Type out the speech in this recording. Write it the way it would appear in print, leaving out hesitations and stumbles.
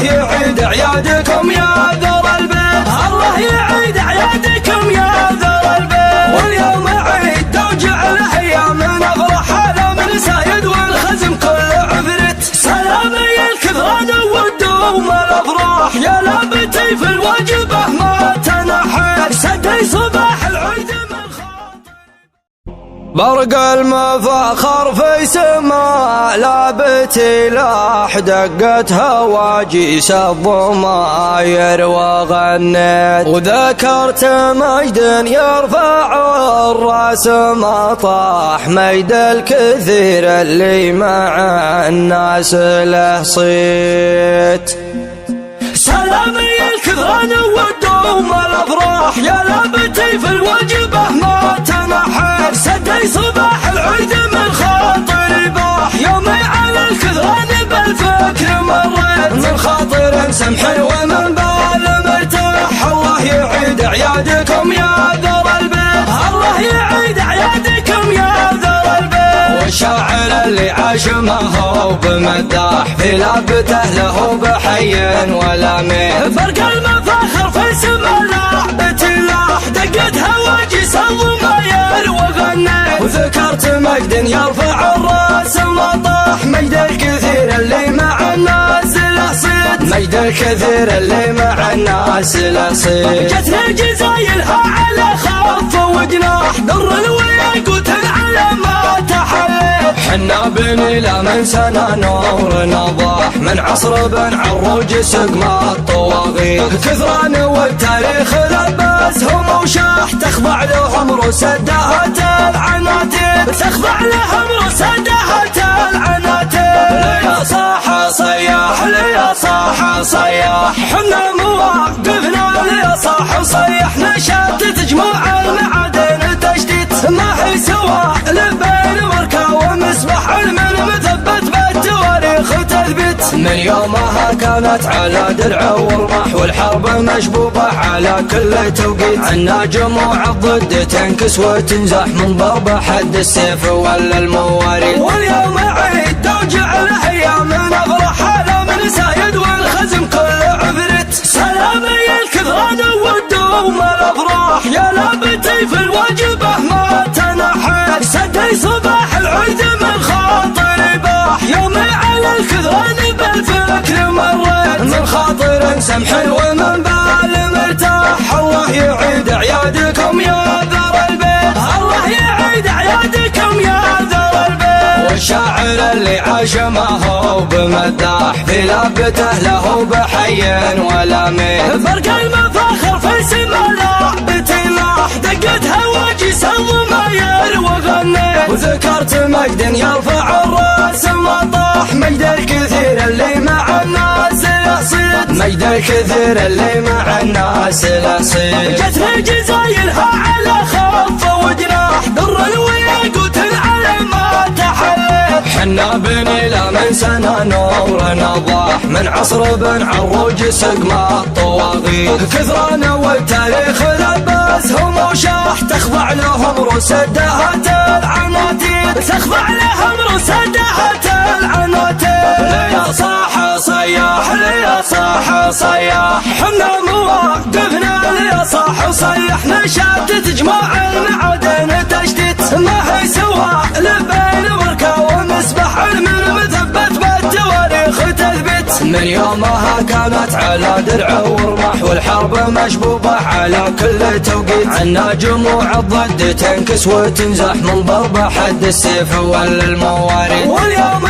يعيد أعيادكم يا ذر البيت، الله يعيد أعيادكم يا ذر البيت. واليوم عيد وجعل أيامنا أفراح على من سايد والخزم كل عفرت، سلامي الكثران والدوم الأفراح يا لابتي في الوجبة ما تنحيت، سدي صباح العيد من خاطر. برق المفاخر في سما لابتي لاح، دقت هواجيس الضماير وغنيت، وذكرت مجد يرفع الراس ما طاح، مجد الكثير اللي مع الناس له صيت. سلامي الكثران والدوم الافراح يا لابتي في الوجبه ما تنحيت، سدي صباح العيد من خاطري باح، يومي على الكثران بالفكر مريت، من خاطر سمح ومن بال مرتاح. الله يعيد اعيادكم يا ذر البيت، الله يعيد اعيادكم يا ذر البيت. والشاعر اللي عاش ما هو بمداح، في لابته له بحي ولا ميت، فرق المفاخر في سما لعبتي لاح، دقت هواجيس الضماير وغنيت، وذكرت مجد يرفع الراس ما طاح، مجد الكثير اللي مع الناس له صيت، مجد الكثير اللي مع الناس له صيت. جتني جزايلها على خف وجناح، در الوياقوت على ما تحليت، حنا بني لا من سنة نور نضاح، من عصر بن عروج سقما الطواغيت، كثران والتاريخ لبسهم وشاح، تخضع لهم رسدات العناتيب، تخضع لهم رسدات العناتيب. ليا صاح صياح ليا صاح صياح، حنا مواقفنا ليا صاح صياح، نشات تجمع المعادن تجديد، ما هي سواء لبين وركة ومسبح، علم مثبت بالتواريخ تثبت، من يومها كانت على درع ورمح، والحرب مشبوبة على كل توقيت، عنا جموع الضد تنكس وتنزح، من ضرب حد السيف ولا المواريث. واليوم عيد وجعل ايامنا افراح على من سايد والخزم كل عفرت، سلامي الكثران والدوم الافراح يا لابتي في الوجبه ما تنحيت، سدي صباح العيد من خاطري باح، يومي على الكثران بالفكر مريت، من خاطر سمح ومن بال مرتاح. الله يعيد اعيادكم يا ذر البيت، الله يعيد اعيادكم يا ذر البيت. والشاعر اللي عاش ما هو بمداح، في لابته له بحي ولا ميت، فرق المفاخر في سما لعبتي لاح، دقت هواجيس الضماير وغنيت، وذكرت مجد يرفع الراس ما طاح، مجد الكثير اللي مع الناس له صيت، مجد الكثير اللي مع الناس له صيت. جتني جزايلها على خف وجناح، در الوياقوت على ما تحليت، حنا بني لا من سنة نور نضاح، من عصر بن عروج سقما الطواغيت، كثران والتاريخ لبسهم وشاح، تخضع لهم رسدات العناتيب، تخضع لهم رسدات العناتيب. ليا صاح صياح ليا صاح صياح، حنا مواقفنا ليا صاح صياح، نشات تجمع المعادن تجديد، ما هي سواء لبين وركة ومسبح، علم مثبت بالتواريخ تثبت، من يومها كانت على درع ورمح، والحرب مشبوبة على كل توقيت، عنا جموع الضد تنكس وتنزح، من ضرب حد السيف ولا المواريث. واليوم